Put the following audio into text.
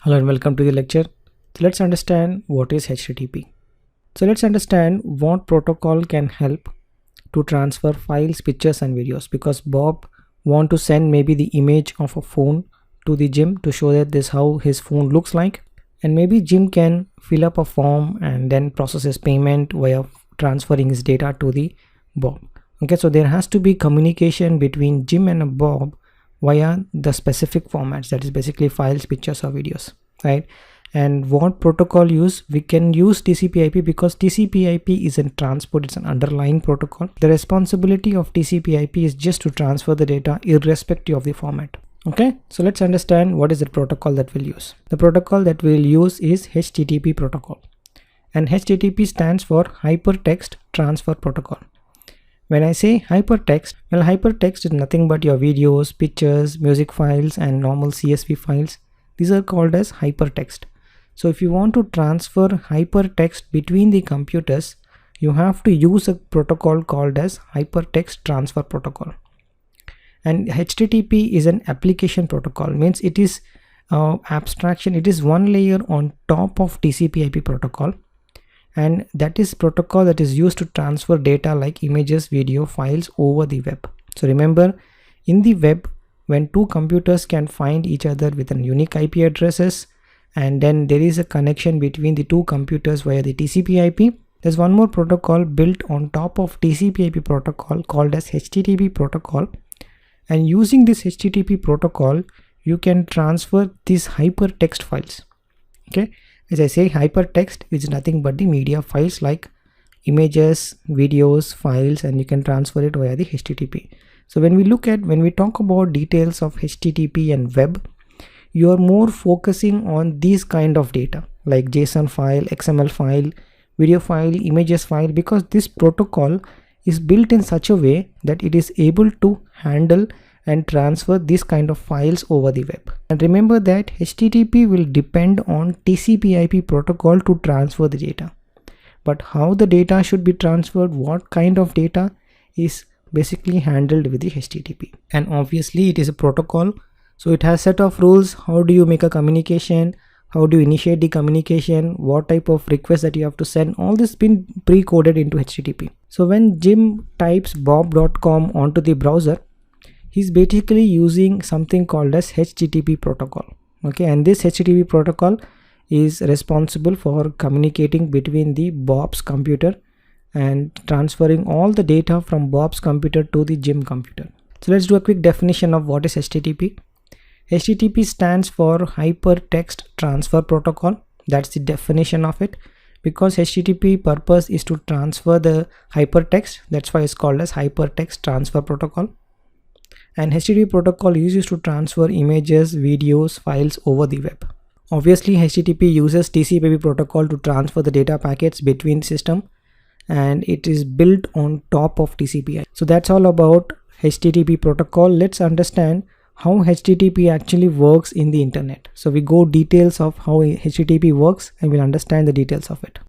Hello and welcome to the lecture. So let's understand what is HTTP. So let's understand what protocol can help to transfer files, pictures and videos, because Bob want to send maybe the image of a phone to the Jim to show that this how his phone looks like, and maybe Jim can fill up a form and then process his payment via transferring his data to the Bob. Okay, so there has to be communication between Jim and Bob via the specific formats, that is basically files, pictures or videos, right? And what protocol use? We can use TCP/IP because TCP/IP isn't transport, it's an underlying protocol. The responsibility of TCP/IP is just to transfer the data irrespective of the format. Okay, so let's understand what is the protocol that we'll use. The protocol that we'll use is HTTP protocol, and HTTP stands for Hypertext Transfer Protocol. When I say hypertext, well, hypertext is nothing but your videos, pictures, music files and normal CSV files. These are called as hypertext. So if you want to transfer hypertext between the computers, you have to use a protocol called as Hypertext Transfer Protocol. And HTTP is an application protocol, means it is abstraction. It is one layer on top of TCP/IP protocol, and that is protocol that is used to transfer data like images, video, files over the web. So remember, in the web, when two computers can find each other with a unique IP addresses, and then there is a connection between the two computers via the TCP/IP, there's one more protocol built on top of TCP/IP protocol called as HTTP protocol. And using this HTTP protocol, you can transfer these hypertext files. Okay, as I say, hypertext is nothing but the media files like images, videos, files, and you can transfer it via the HTTP. So when we talk about details of HTTP and web, you are more focusing on these kind of data like JSON file, XML file, video file, images file, because this protocol is built in such a way that it is able to handle and transfer this kind of files over the web. And remember that HTTP will depend on TCP/IP protocol to transfer the data. But how the data should be transferred, what kind of data, is basically handled with the HTTP. And obviously it is a protocol, so it has set of rules. How do you make a communication? How do you initiate the communication? What type of request that you have to send? All this been pre-coded into HTTP. So when Jim types bob.com onto the browser, he's basically using something called as HTTP protocol. Okay, and this HTTP protocol is responsible for communicating between the Bob's computer and transferring all the data from Bob's computer to the Jim computer. So let's do a quick definition of what is HTTP. HTTP stands for Hypertext Transfer Protocol. That's the definition of it, because HTTP purpose is to transfer the hypertext. That's why it's called as Hypertext Transfer Protocol. And HTTP protocol is used to transfer images, videos, files over the web. Obviously HTTP uses TCP/IP protocol to transfer the data packets between system, and it is built on top of TCP/IP. So that's all about HTTP protocol. Let's understand how HTTP actually works in the internet. So we go details of how HTTP works and we'll understand the details of it.